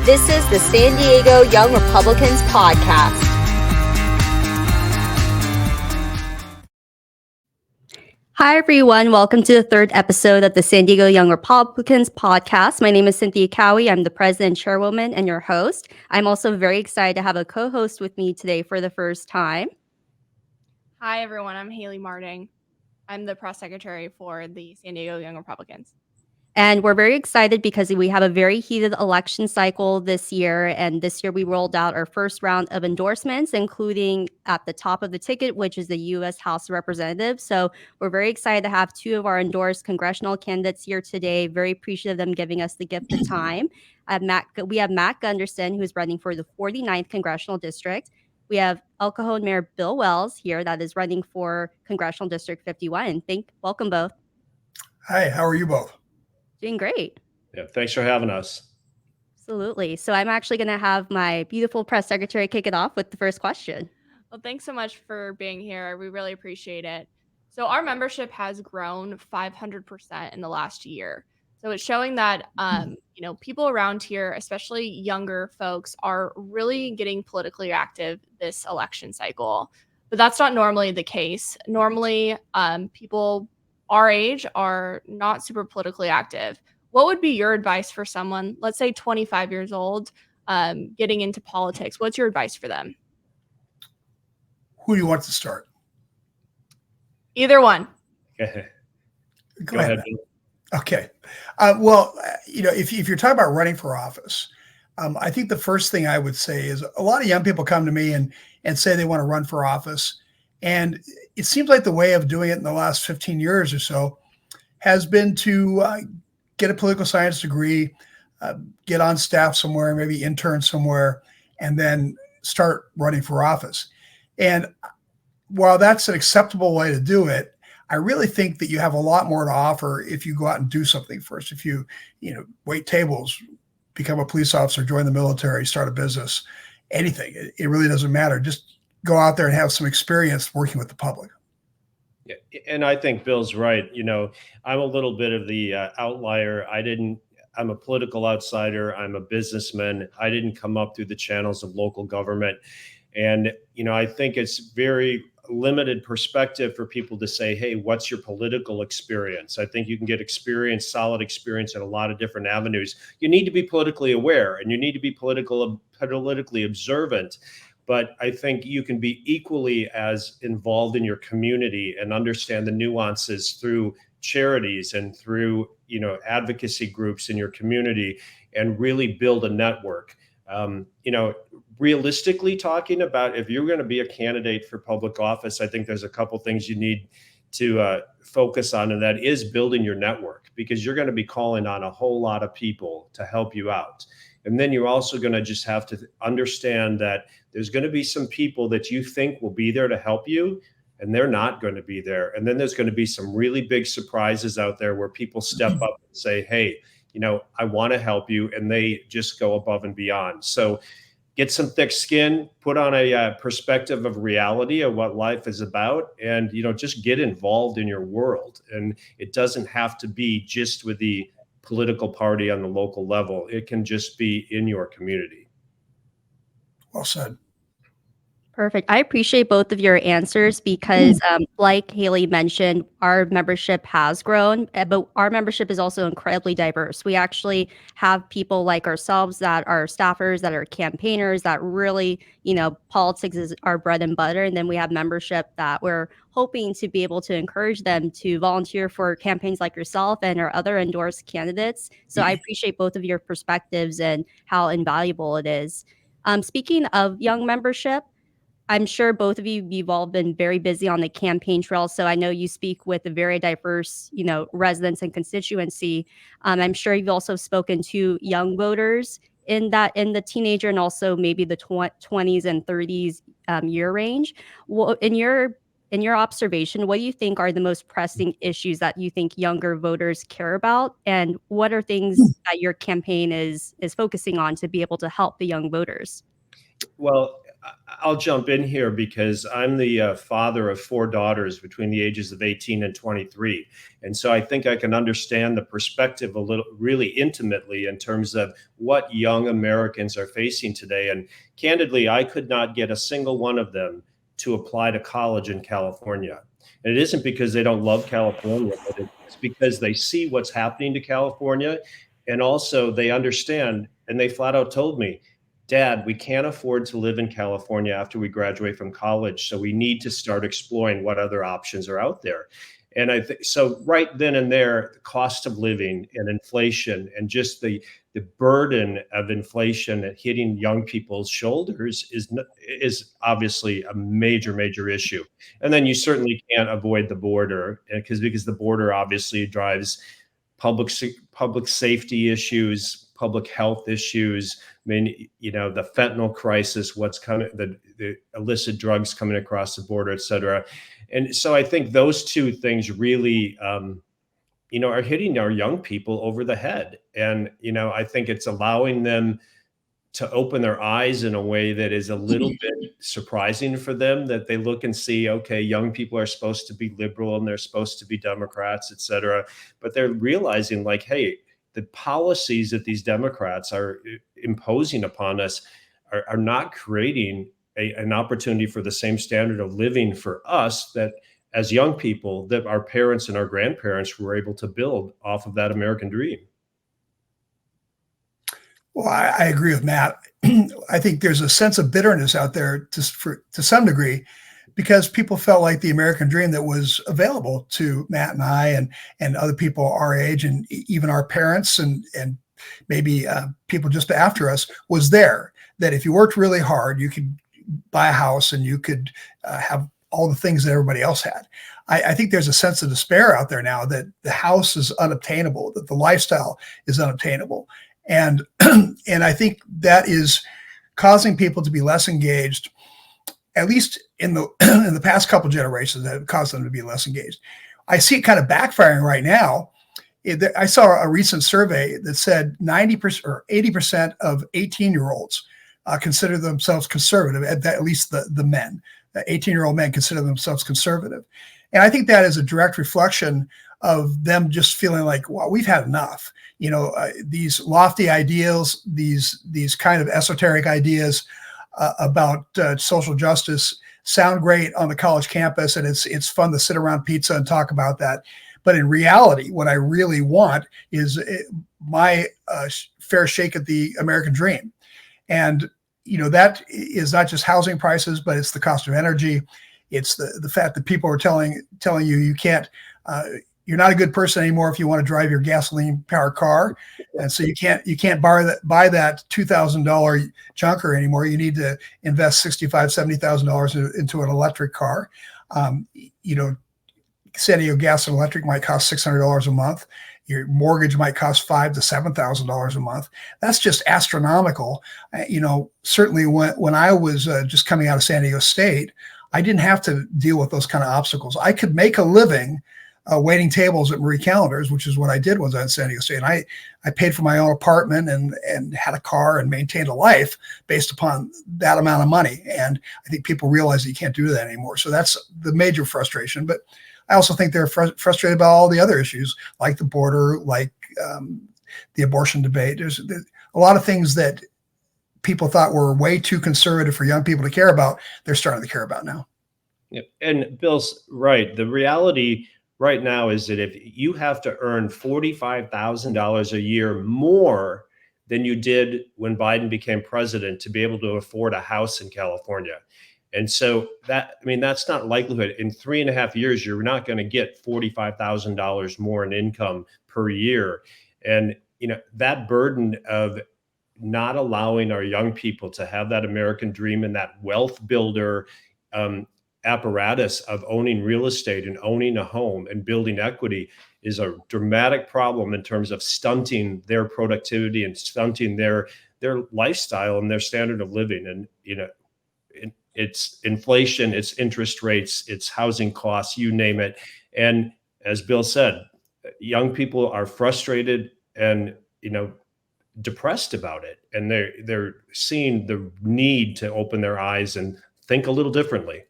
This is the San Diego Young Republicans podcast. Hi, everyone. Welcome to the third episode of the San Diego Young Republicans podcast. My name is Cynthia Kaui. I'm the president and chairwoman and your host. I'm also very excited to have a co-host with me today for the first time. Hi, everyone. I'm Hayley Marting. I'm the press secretary for the San Diego Young Republicans. And we're very excited because we have a very heated election cycle this year. And this year we rolled out our first round of endorsements, including at the top of the ticket, which is the U.S. House of Representatives. So we're very excited to have two of our endorsed congressional candidates here today. Very appreciative of them giving us the gift of time. We have Matt Gunderson, who is running for the 49th Congressional District. We have El Cajon Mayor Bill Wells here that is running for Congressional District 51. Welcome both. Hi, how are you both? Doing great. Yeah, thanks for having us. Absolutely. So I'm actually going to have my beautiful press secretary kick it off with the first question. Well, thanks so much for being here. We really appreciate it. So our membership has grown 500% in the last year. So it's showing that, people around here, especially younger folks, are really getting politically active this election cycle. But that's not normally the case. Normally, people our age are not super politically active. What would be your advice for someone, let's say 25 years old, getting into politics? What's your advice for them? Who do you want to start? Either one. Go ahead. Okay. If you're talking about running for office, I think the first thing I would say is a lot of young people come to me and say they want to run for office. And it seems like the way of doing it in the last 15 years or so has been to get a political science degree, get on staff somewhere, maybe intern somewhere, and then start running for office. And while that's an acceptable way to do it, I really think that you have a lot more to offer if you go out and do something first. If you wait tables, become a police officer, join the military, start a business, anything, it really doesn't matter. Just go out there and have some experience working with the public. Yeah, and I think Bill's right. I'm a little bit of the outlier. I'm a political outsider. I'm a businessman. I didn't come up through the channels of local government. And, I think it's very limited perspective for people to say, hey, what's your political experience? I think you can get solid experience in a lot of different avenues. You need to be politically aware and you need to be politically observant. But I think you can be equally as involved in your community and understand the nuances through charities and through, advocacy groups in your community and really build a network. Realistically talking about if you're going to be a candidate for public office, I think there's a couple things you need to focus on, and that is building your network, because you're going to be calling on a whole lot of people to help you out. And then you're also going to just have to understand that there's going to be some people that you think will be there to help you, and they're not going to be there. And then there's going to be some really big surprises out there where people step up and say, hey, I want to help you. And they just go above and beyond. So get some thick skin, put on a perspective of reality of what life is about, and, just get involved in your world. And it doesn't have to be just with the political party on the local level. It can just be in your community. Well said. Perfect. I appreciate both of your answers because, like Hayley mentioned, our membership has grown, but our membership is also incredibly diverse. We actually have people like ourselves that are staffers, that are campaigners, that really, politics is our bread and butter. And then we have membership that we're hoping to be able to encourage them to volunteer for campaigns like yourself and our other endorsed candidates. So I appreciate both of your perspectives and how invaluable it is. Speaking of young membership, I'm sure both of you've all been very busy on the campaign trail. So I know you speak with a very diverse, residents and constituency. I'm sure you've also spoken to young voters in the teenager and also maybe the 20s and 30s year range. Well, in your observation, what do you think are the most pressing issues that you think younger voters care about? And what are things that your campaign is focusing on to be able to help the young voters? Well, I'll jump in here because I'm the father of 4 daughters between the ages of 18 and 23. And so I think I can understand the perspective a little really intimately in terms of what young Americans are facing today. And candidly, I could not get a single one of them to apply to college in California. And it isn't because they don't love California, but it's because they see what's happening to California. And also they understand, and they flat out told me, Dad, we can't afford to live in California after we graduate from college. So we need to start exploring what other options are out there. And I think so right then and there, the cost of living and inflation and just the burden of inflation hitting young people's shoulders is obviously a major issue. And then you certainly can't avoid the border because the border obviously drives public safety issues, public health issues. I mean, the fentanyl crisis, what's coming, the illicit drugs coming across the border, et cetera. And so I think those two things really, are hitting our young people over the head. And, I think it's allowing them to open their eyes in a way that is a little bit surprising for them, that they look and see, okay, young people are supposed to be liberal and they're supposed to be Democrats, et cetera. But they're realizing like, hey, the policies that these Democrats are imposing upon us are not creating an opportunity for the same standard of living for us that as young people that our parents and our grandparents were able to build off of that American dream. Well, I agree with Matt. I think there's a sense of bitterness out there to some degree because people felt like the American dream that was available to Matt and I and other people our age and even our parents and maybe people just after us was there, that if you worked really hard, you could buy a house and you could have all the things that everybody else had. I think there's a sense of despair out there now that the house is unobtainable, that the lifestyle is unobtainable. And I think that is causing people to be less engaged, at least in the past couple generations, that have caused them to be less engaged. I see it kind of backfiring right now. I saw a recent survey that said 90% or 80% of 18-year-olds consider themselves conservative, at least the men. 18-year-old men consider themselves conservative. And I think that is a direct reflection of them just feeling like, well, we've had enough. These lofty ideals, these kind of esoteric ideas about social justice sound great on the college campus, and it's fun to sit around pizza and talk about that. But in reality, what I really want is my fair shake at the American dream. And that is not just housing prices, but it's the cost of energy. It's the fact that people are telling you can't. You're not a good person anymore if you want to drive your gasoline powered car, and so you can't buy that $2,000 junker anymore. You need to invest $65,000-$70,000 into an electric car. San Diego Gas and Electric might cost $600 a month. Your mortgage might cost $5,000 to $7,000 a month. That's just astronomical. Certainly when I was just coming out of San Diego State, I didn't have to deal with those kind of obstacles. I could make a living waiting tables at Marie Callender's, which is what I did when I was at San Diego State. And I paid for my own apartment and had a car and maintained a life based upon that amount of money. And I think people realize that you can't do that anymore. So that's the major frustration. But I also think they're frustrated about all the other issues, like the border, like the abortion debate. There's a lot of things that people thought were way too conservative for young people to care about. They're starting to care about now. Yeah. And Bill's right. The reality right now is that if you have to earn $45,000 a year more than you did when Biden became president to be able to afford a house in California. And so that's not likelihood. In 3.5 years, you're not going to get $45,000 more in income per year. And, that burden of not allowing our young people to have that American dream and that wealth builder apparatus of owning real estate and owning a home and building equity is a dramatic problem in terms of stunting their productivity and stunting their lifestyle and their standard of living. And, it's inflation, it's interest rates, it's housing costs, you name it. And as Bill said, young people are frustrated and, depressed about it. and they're seeing the need to open their eyes and think a little differently.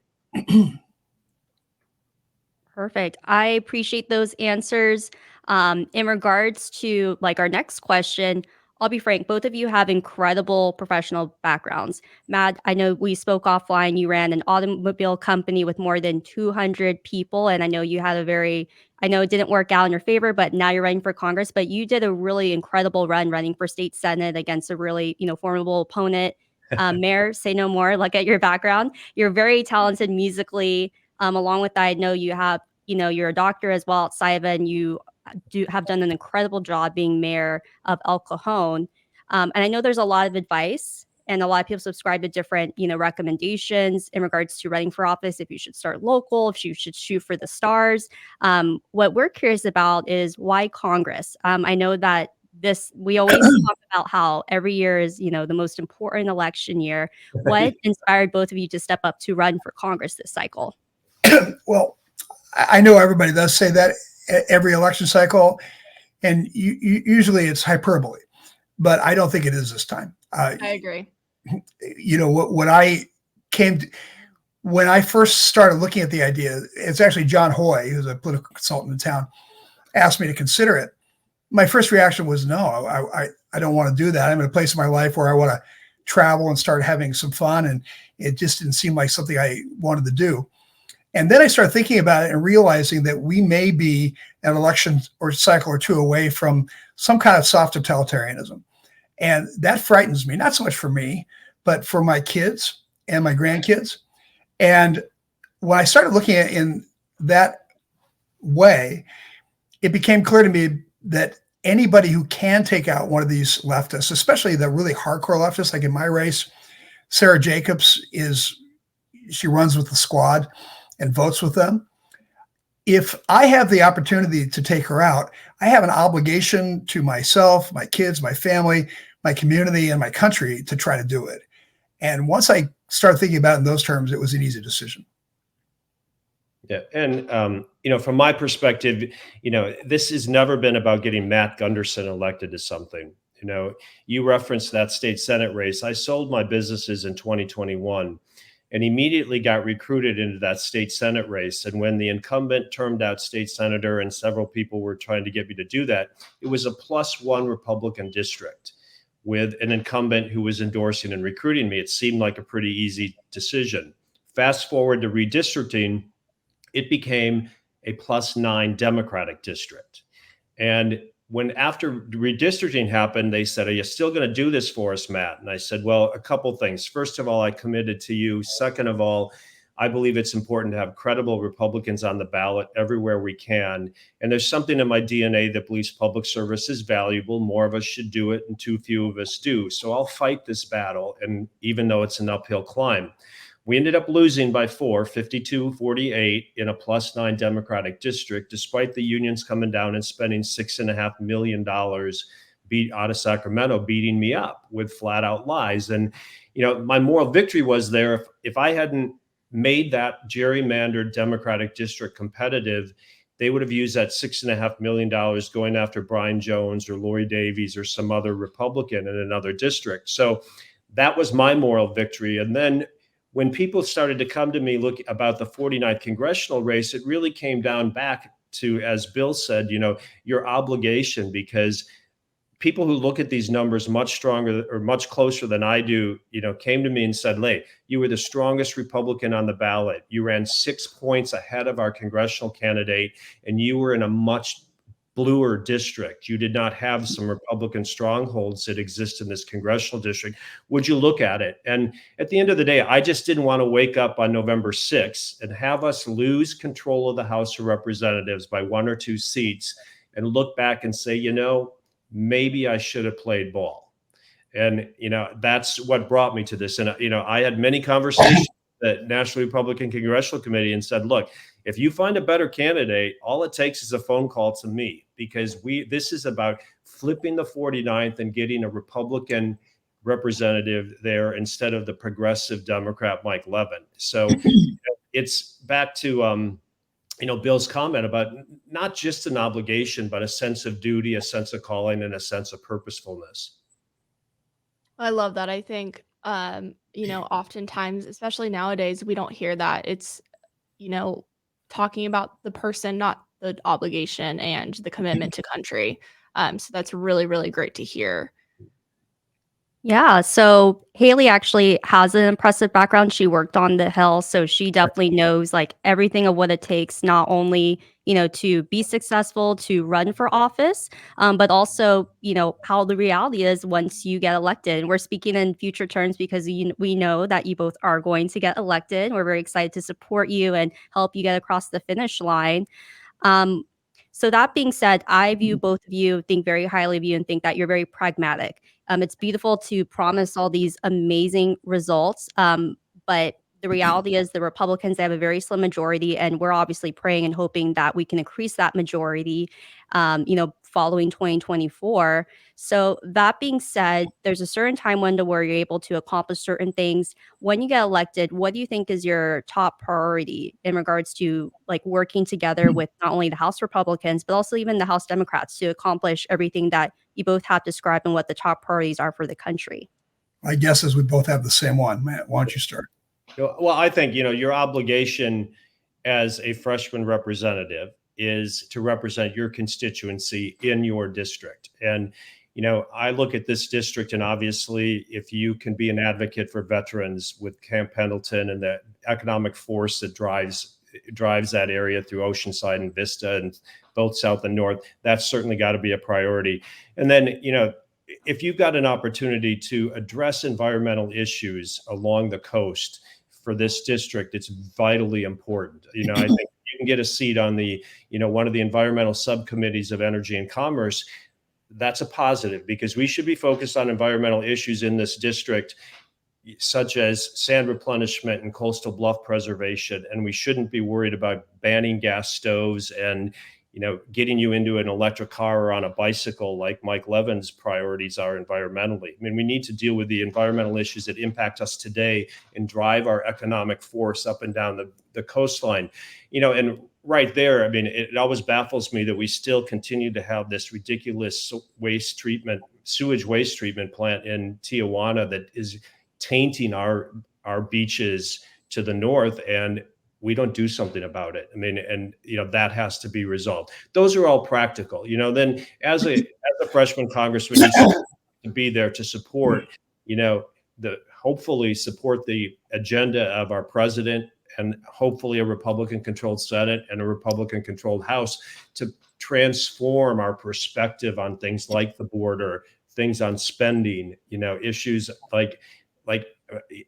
Perfect. I appreciate those answers. In regards to like our next question, I'll be frank, both of you have incredible professional backgrounds. Matt, I know we spoke offline. You ran an automobile company with more than 200 people, and I know you had I know it didn't work out in your favor, but now you're running for Congress. But you did a really incredible run running for state senate against a really, formidable opponent. Mayor, say no more. Look at your background. You're very talented musically. Along with that, I know you have, you're a doctor as well outside of it, and you have done an incredible job being mayor of El Cajon. And I know there's a lot of advice and a lot of people subscribe to different, recommendations in regards to running for office, if you should start local, if you should shoot for the stars. What we're curious about is why Congress? I know that we always talk about how every year is, the most important election year. What inspired both of you to step up to run for Congress this cycle? Well, I know everybody does say that every election cycle, and usually it's hyperbole, but I don't think it is this time. I agree. When I first started looking at the idea, it's actually John Hoy, who's a political consultant in town, asked me to consider it. My first reaction was, no, I don't want to do that. I'm in a place in my life where I want to travel and start having some fun, and it just didn't seem like something I wanted to do. And then I started thinking about it and realizing that we may be an election or cycle or two away from some kind of soft totalitarianism. And that frightens me, not so much for me, but for my kids and my grandkids. And when I started looking at it in that way, it became clear to me that anybody who can take out one of these leftists, especially the really hardcore leftists, like in my race, Sarah Jacobs she runs with the squad and votes with them. If I have the opportunity to take her out, I have an obligation to myself, my kids, my family, my community, and my country to try to do it. And once I started thinking about it in those terms, it was an easy decision. Yeah. And, from my perspective, this has never been about getting Matt Gunderson elected to something. You referenced that state Senate race. I sold my businesses in 2021 and immediately got recruited into that state Senate race. And when the incumbent termed out state senator and several people were trying to get me to do that, it was a +1 Republican district with an incumbent who was endorsing and recruiting me. It seemed like a pretty easy decision. Fast forward to redistricting, it became a +9 Democratic district. And when after redistricting happened, they said, "Are you still going to do this for us, Matt?" And I said, "Well, a couple things. First of all, I committed to you. Second of all, I believe it's important to have credible Republicans on the ballot everywhere we can. And there's something in my DNA that believes public service is valuable. More of us should do it, and too few of us do. So I'll fight this battle." And even though it's an uphill climb, we ended up losing by 52-48 in a +9 Democratic district, despite the unions coming down and spending $6.5 million out of Sacramento, beating me up with flat out lies. And, my moral victory was there. If I hadn't made that gerrymandered Democratic district competitive, they would have used that $6.5 million going after Brian Jones or Lori Davies or some other Republican in another district. So that was my moral victory. And then when people started to come to me about the 49th congressional race, it really came down back to, as Bill said, your obligation, because people who look at these numbers much stronger or much closer than I do, came to me and said, "Lay, you were the strongest Republican on the ballot. You ran 6 points ahead of our congressional candidate, and you were in a much bluer district. You did not have some Republican strongholds that exist in this congressional district. Would you look at it?" And at the end of the day, I just didn't want to wake up on November 6th and have us lose control of the House of Representatives by 1 or 2 seats and look back and say, maybe I should have played ball. And, that's what brought me to this. And, I had many conversations with the National Republican Congressional Committee and said, "Look, if you find a better candidate, all it takes is a phone call to me, because this is about flipping the 49th and getting a Republican representative there instead of the progressive Democrat Mike Levin." So it's back to Bill's comment about not just an obligation, but a sense of duty, a sense of calling, and a sense of purposefulness. I love that. I think, oftentimes, especially nowadays, we don't hear that. It's, talking about the person, not the obligation and the commitment to country. So that's really, really great to hear. Yeah, so Hayley actually has an impressive background. She worked on the Hill, so she definitely knows like everything of what it takes, not only, to be successful, to run for office, but also, how the reality is once you get elected. And we're speaking in future terms because we know that you both are going to get elected. We're very excited to support you and help you get across the finish line. Um, so that being said, I view both of you, think very highly of you, and think that you're very pragmatic. It's beautiful to promise all these amazing results, but the reality is the Republicans, they have a very slim majority, and we're obviously praying and hoping that we can increase that majority, following 2024. So that being said, there's a certain time window where you're able to accomplish certain things. When you get elected, what do you think is your top priority in regards to like working together with not only the House Republicans, but also even the House Democrats to accomplish everything that you both have described and what the top priorities are for the country? My guess is we both have the same one. Matt, why don't you start? Well, I think, your obligation as a freshman representative is to represent your constituency in your district. And, I look at this district, and obviously, if you can be an advocate for veterans with Camp Pendleton and the economic force that drives that area through Oceanside and Vista and both South and North, that's certainly got to be a priority. And then, if you've got an opportunity to address environmental issues along the coast for this district, it's vitally important. I think you can get a seat on the, one of the environmental subcommittees of Energy and Commerce. That's a positive, because we should be focused on environmental issues in this district, such as sand replenishment and coastal bluff preservation. And we shouldn't be worried about banning gas stoves and, getting you into an electric car or on a bicycle like Mike Levin's priorities are environmentally. I mean, we need to deal with the environmental issues that impact us today and drive our economic force up and down the coastline. And right there, I mean, it always baffles me that we still continue to have this ridiculous sewage waste treatment plant in Tijuana that is tainting our beaches to the north, and we don't do something about it. I mean, and that has to be resolved. Those are all practical. Then as a freshman congressman, you still have to be there to support, hopefully support the agenda of our president, and hopefully a Republican-controlled Senate and a Republican-controlled House to transform our perspective on things like the border, things on spending, issues like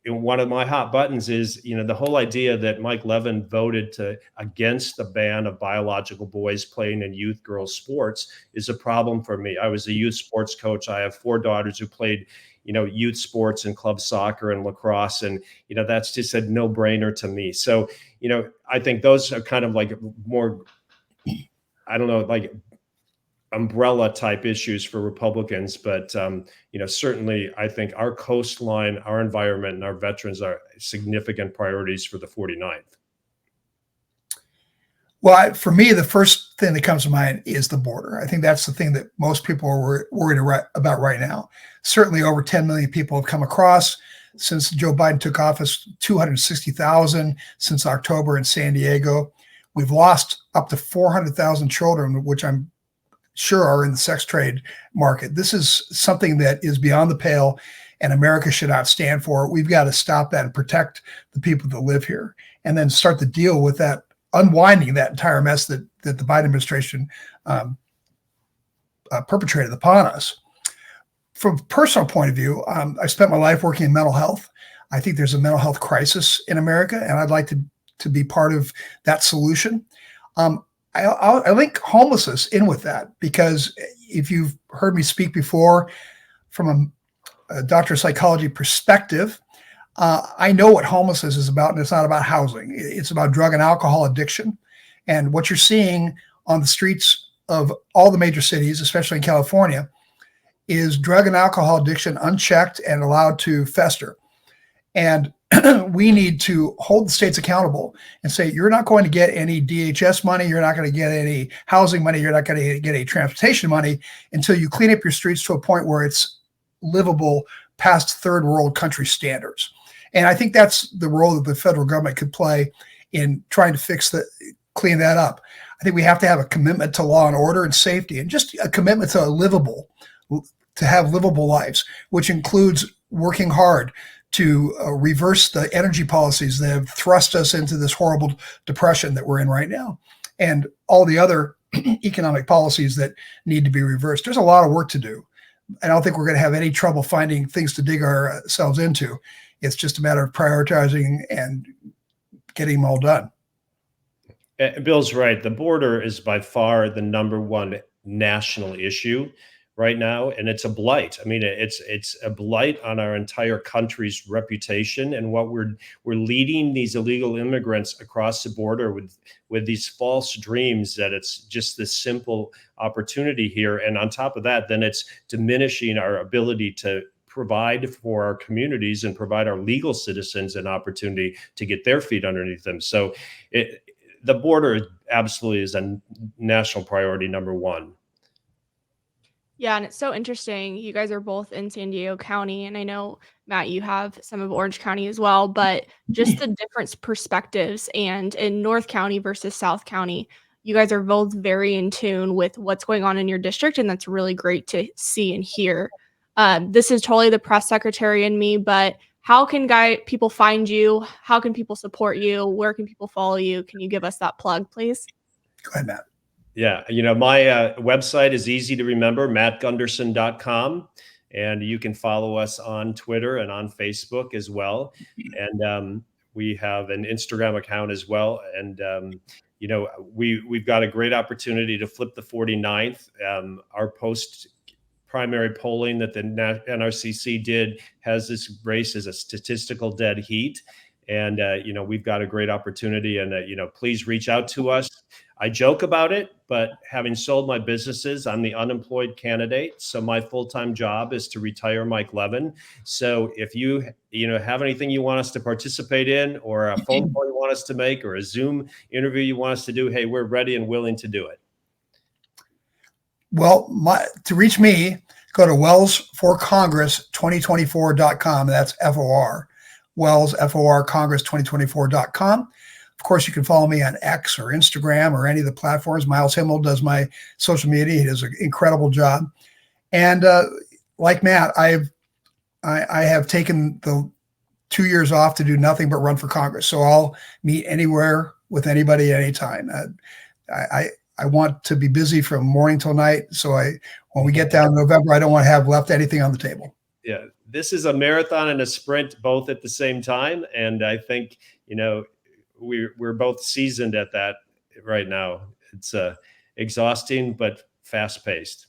one of my hot buttons is, the whole idea that Mike Levin voted against the ban of biological boys playing in youth girls sports is a problem for me. I was a youth sports coach. I have 4 daughters who played, youth sports and club soccer and lacrosse. And, that's just a no brainer to me. So, I think those are kind of like more, I don't know, like umbrella type issues for Republicans, but certainly I think our coastline, our environment, and our veterans are significant priorities for the 49th. Well, for me, the first thing that comes to mind is the border. I think that's the thing that most people are worried about right now. Certainly over 10 million people have come across since Joe Biden took office, 260,000 since October in San Diego. We've lost up to 400,000 children, which I'm sure are in the sex trade market. This is something that is beyond the pale, and America should not stand for. We've got to stop that and protect the people that live here, and then start to deal with that, unwinding that entire mess that the Biden administration perpetrated upon us. From a personal point of view, I spent my life working in mental health. I think there's a mental health crisis in America, and I'd like to be part of that solution. I link homelessness in with that, because if you've heard me speak before from a doctor of psychology perspective, I know what homelessness is about, and it's not about housing. It's about drug and alcohol addiction. And what you're seeing on the streets of all the major cities, especially in California, is drug and alcohol addiction unchecked and allowed to fester. And we need to hold the states accountable and say, you're not going to get any DHS money. You're not going to get any housing money. You're not going to get any transportation money until you clean up your streets to a point where it's livable past third world country standards. And I think that's the role that the federal government could play in trying to clean that up. I think we have to have a commitment to law and order and safety, and just a commitment to have livable lives, which includes working hard to reverse the energy policies that have thrust us into this horrible depression that we're in right now, and all the other economic policies that need to be reversed. There's a lot of work to do. I don't think we're going to have any trouble finding things to dig ourselves into. It's just a matter of prioritizing and getting them all done. Bill's right. The border is by far the #1 national issue right now, and it's a blight. I mean, it's a blight on our entire country's reputation, and what we're leading these illegal immigrants across the border with these false dreams that it's just this simple opportunity here, and on top of that, then it's diminishing our ability to provide for our communities and provide our legal citizens an opportunity to get their feet underneath them. So the border absolutely is a national priority #1. Yeah, and it's so interesting. You guys are both in San Diego County, and I know, Matt, you have some of Orange County as well, but just the different perspectives. And in North County versus South County, you guys are both very in tune with what's going on in your district, and that's really great to see and hear. This is totally the press secretary in me, but how can people find you? How can people support you? Where can people follow you? Can you give us that plug, please? Go ahead, Matt. Yeah, my website is easy to remember, mattgunderson.com, and you can follow us on Twitter and on Facebook as well. And we have an Instagram account as well. And we've got a great opportunity to flip the 49th. Our post-primary polling that the NRCC did has this race as a statistical dead heat. And we've got a great opportunity. And please reach out to us. I joke about it, but having sold my businesses, I'm the unemployed candidate. So my full-time job is to retire Mike Levin. So if you have anything you want us to participate in, or a phone call you want us to make, or a Zoom interview you want us to do, hey, we're ready and willing to do it. Well, to reach me, go to wellsforcongress2024.com. That's FOR. Wells, FOR, Congress2024.com. Of course, you can follow me on X or Instagram or any of the platforms. Miles Himmel does my social media. He does an incredible job. And like Matt, I have taken the 2 years off to do nothing but run for Congress. So I'll meet anywhere with anybody at any time. I want to be busy from morning till night. So when we get down to November, I don't want to have left anything on the table. Yeah, this is a marathon and a sprint both at the same time. And I think, we're both seasoned at that right now. It's exhausting, but fast paced.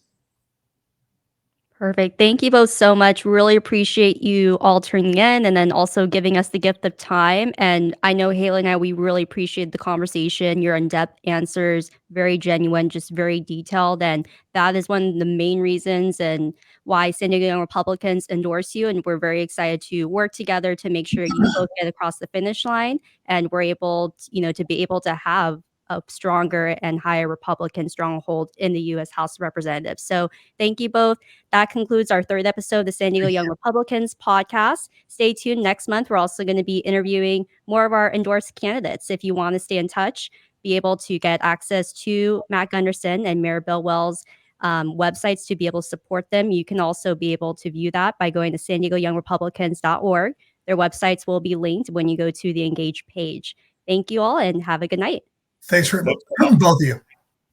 Perfect. Thank you both so much. Really appreciate you all tuning in and then also giving us the gift of time. And I know Hayley and I, we really appreciate the conversation, your in-depth answers, very genuine, just very detailed. And that is one of the main reasons and why San Diego Young Republicans endorse you. And we're very excited to work together to make sure you both get across the finish line and we're able to be able to have a stronger and higher Republican stronghold in the U.S. House of Representatives. So thank you both. That concludes our 3rd episode of the San Diego Young Republicans podcast. Stay tuned next month. We're also going to be interviewing more of our endorsed candidates. If you want to stay in touch, be able to get access to Matt Gunderson and Mayor Bill Wells' websites to be able to support them. You can also be able to view that by going to SanDiegoYoungRepublicans.org. Their websites will be linked when you go to the Engage page. Thank you all and have a good night. Thanks for both of you.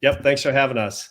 Yep. Thanks for having us.